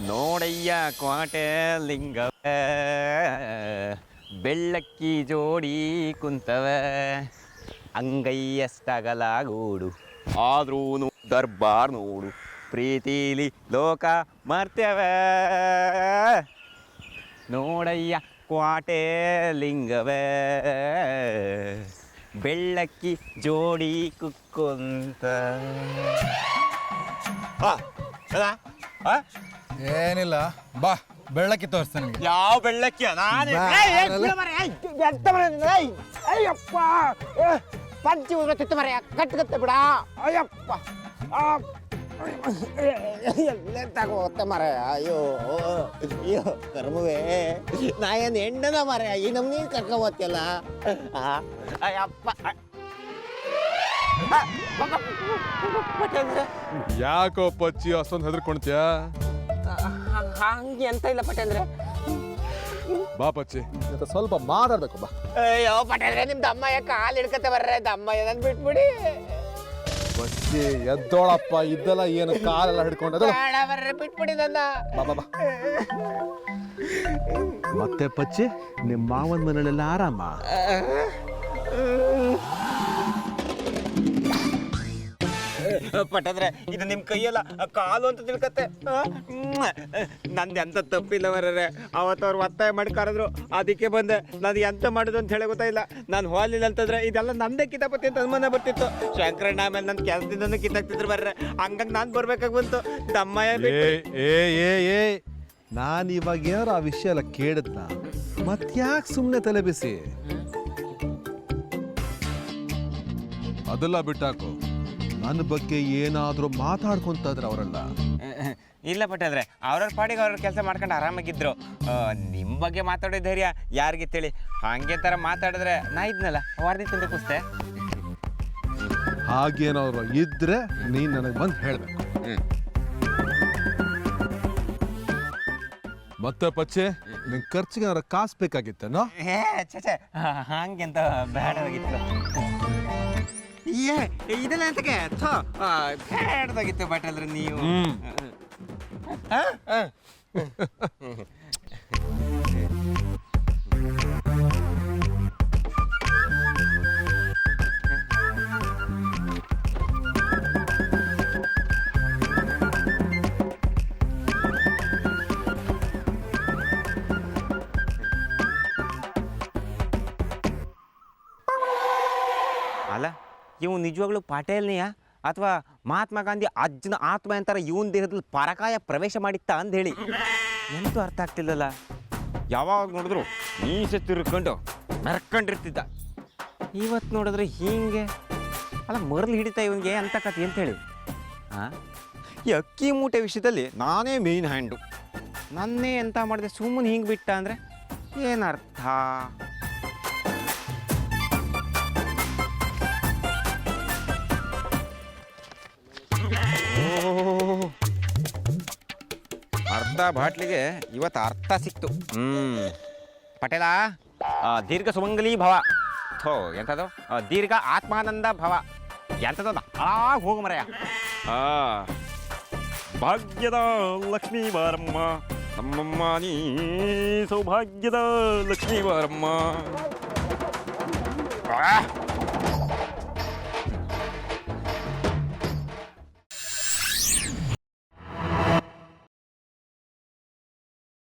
ನೋಡಯ್ಯ ಕ್ವಾಟೆ ಲಿಂಗವ ಬೆಳ್ಳಕ್ಕಿ ಜೋಡಿ ಕುಂತವ ಅಂಗೈಯಷ್ಟಗಲಾಗೂಡು ಆದ್ರೂ ದರ್ಬಾರ್ ನೋಡು ಪ್ರೀತಿಲಿ ಲೋಕ ಮರ್ತವ ನೋಡಯ್ಯ ಕ್ವಾಟೆ ಲಿಂಗವ ಬೆಳ್ಳಕ್ಕಿ ಜೋಡಿ ಕುಕ್ಕುಂತ ಏನಿಲ್ಲ ಬಾ ಬೆಳ್ಳಕ್ಕಿ ತೋರಿಸ್ತಾನೆ ನಿನಗೆ. ಯಾವ ಬೆಳ್ಳಕ್ಕಿ ಅಯ್ಯಪ್ಪ ಪಂಚಿ ಉಗ್ರತಿತ್ತು ಮರ ಕಟ್ಟಗತ್ತೆ ಬಿಡ ಅಯ್ಯಪ್ಪ ಎಲ್ಲೇ ತಗೋತ್ತೆ ಮರ ಅಯ್ಯೋ ಅಯ್ಯೋ ಕರ್ಮವೇ ನಾ ಏನು ಹೆಣ್ಣನ ಮರ ಈ ನಮ್ನಿ ಕರ್ಕೊಂಬತ್ತಿಲ್ಲ ಅಯ್ಯಪ್ಪ ಯಾಕೋ ಪಚ್ಚಿ ಅಷ್ಟೊಂದು ಹೆದರ್ಕೊಳ್ತೀಯ? ಹಂಗೆ ಎಂತ ಇಲ್ಲ ಪಟೇಂದ್ರೆ. ಬಾ ಪಚ್ಚಿ ಜೊತೆ ಸ್ವಲ್ಪ ಮಾತಾಡ್ಬೇಕು ಬಾ. ಅಯ್ಯೋ ಪಟೇಂದ್ರೆ ನಿಮ್ ದಮ್ಮಯ್ಯ ಕಾಲು ಹಿಡ್ಕತ್ತೆ ಬರ್ರೆ ದಮ್ಮಯ್ಯ ನನ್ ಬಿಟ್ಬಿಡಿ. ಪಚ್ಚಿ ಎದ್ದೋಳಪ್ಪ ಇದ್ದಲ್ಲ ಏನು ಕಾಲೆಲ್ಲ ಹಿಡ್ಕೊಂಡು ಬೇಡ ಬರ್ರೆ ಬಿಟ್ಬಿಡಿ ನನ್ನ. ಬಾ ಬಾ ಬಾ. ಮತ್ತೆ ಪಚ್ಚಿ ನಿಮ್ಮ ಮಾವನ ಮನೆಯಲ್ಲೆಲ್ಲ ಆರಾಮ? ಪಟ್ಟದ್ರೆ ಇದು ನಿಮ್ಮ ಕೈಯಲ್ಲ ಕಾಲು ಅಂತ ತಿಳ್ಕತ್ತೆ. ನಂದು ಎಂತ ತಪ್ಪಿಲ್ಲ ಮರ್ರೆ. ಅವತ್ತು ಅವ್ರು ಒತ್ತಾಯ ಮಾಡಿ ಕರೆದ್ರು, ಅದಕ್ಕೆ ಬಂದೆ. ನಾನು ಎಂತ ಮಾಡೋದು ಅಂತ ಹೇಳಿ ಗೊತ್ತಾಯಿಲ್ಲ. ನಾನು ಹೋಗ್ಲಿಲ್ಲ ಅಂತಂದ್ರೆ ಇದೆಲ್ಲ ನಂದೇ ಕಿತಾಪತಿ ಅಂತ ಅನುಮಾನ ಬರ್ತಿತ್ತು. ಶಂಕರಣ್ಣ ಆಮೇಲೆ ನನ್ನ ಕೆಲಸದಿಂದನೂ ಕಿತ್ತಾಕ್ತಿದ್ರು ಬರ್ರೆ. ಹಂಗಾಗಿ ನಾನು ಬರ್ಬೇಕಾಗಿ ಬಂತು. ದಮ್ಮಯ್ಯ ನಾನು ಇವಾಗ ಏನಾರು ಆ ವಿಷಯ ಎಲ್ಲ ಕೇಳಿದ್ನ ಮತ್ಯಾಕೆ ಸುಮ್ಮನೆ ತಲೆ ಬಿಸಿ? ಅದೆಲ್ಲ ಬಿಟ್ಟಾಕು. ನನ್ನ ಬಗ್ಗೆ ಏನಾದರೂ ಮಾತಾಡ್ಕೊಂತಾದ್ರೆ ಅವರೆಲ್ಲ ಇಲ್ಲ ಪಟ್ಟದ್ರೆ ಅವ್ರವ್ರ ಪಾಡಿಗೆ ಅವ್ರ ಕೆಲಸ ಮಾಡ್ಕೊಂಡು ಆರಾಮಾಗಿದ್ರು. ನಿಮ್ಮ ಬಗ್ಗೆ ಮಾತಾಡೋ ಧೈರ್ಯ ಯಾರಿಗಿತ್ತೇಳಿ? ಹಾಗೆ ಥರ ಮಾತಾಡಿದ್ರೆ ನಾ ಇದ್ನಲ್ಲ ವಾರ್ದಿ ತಂದೆ ಕುಸ್ತೆ. ಹಾಗೇನಾದ್ರು ಇದ್ರೆ ನೀನು ನನಗೆ ಬಂದು ಹೇಳಬೇಕು. ಮತ್ತೆ ಪಚ್ಚೆ ನಿನ್ ಖರ್ಚಿಗೆ ಏನಾರ ಕಾಸು ಬೇಕಾಗಿತ್ತೇನೋ? ಛೇ ಹಂಗೆಂತ ಬೇಡವಾಗಿತ್ತು. ಇದೆಲ್ಲ ಎಂತಕ್ಕೆ ಬೇಡದಾಗಿತ್ತು ಬಟ್ಟಲ್ರಿ ನೀವು. ಅಲ್ಲ ಇವು ನಿಜವಾಗ್ಲೂ ಪಾಟೇಲ್ನೆಯಾ ಅಥವಾ ಮಹಾತ್ಮ ಗಾಂಧಿ ಅಜ್ಜನ ಆತ್ಮ ಅಂತಾರೆ ಇವನ್ ದೇಹದಲ್ಲಿ ಪರಕಾಯ ಪ್ರವೇಶ ಮಾಡಿತ್ತಾ ಅಂತ ಹೇಳಿ ಎಂತೂ ಅರ್ಥ ಆಗ್ತಿಲ್ಲಲ್ಲ. ಯಾವಾಗ ನೋಡಿದ್ರು ಮೀಸೆ ತಿರ್ಕೊಂಡು ನರ್ಕೊಂಡಿರ್ತಿದ್ದ. ಇವತ್ತು ನೋಡಿದ್ರೆ ಹೀಗೆ ಅಲ್ಲ ಮರಳು ಹಿಡಿತಾ ಇವನಿಗೆ ಅಂತ ಕತೆ ಅಂತೇಳಿ. ಈ ಅಕ್ಕಿ ಮೂಟೆ ವಿಷಯದಲ್ಲಿ ನಾನೇ ಮೇನ್ ಹ್ಯಾಂಡು. ನನ್ನೇ ಎಂತ ಮಾಡಿದೆ ಸುಮ್ಮನೆ ಹಿಂಗೆ ಬಿಟ್ಟ ಅಂದರೆ ಏನರ್ಥ? ಅರ್ಧ ಬಾಟ್ಲಿಗೆ ಇವತ್ತು ಅರ್ಥ ಸಿಕ್ತು. ಪಟೇಲ ದೀರ್ಘ ಸುಮಂಗಲಿ ಭವ. ಥೋ ಎಂಥದ್ದು ದೀರ್ಘ ಆತ್ಮಾನಂದ ಭವ ಎಂಥದ್ದು ಹೋಗು ಮರೆಯ. ಭಾಗ್ಯದ ಲಕ್ಷ್ಮೀ ಬಾರಮ್ಮ ನಮ್ಮಮ್ಮ ನೀ ಸೌಭಾಗ್ಯದ ಲಕ್ಷ್ಮೀ ಬಾರಮ್ಮ.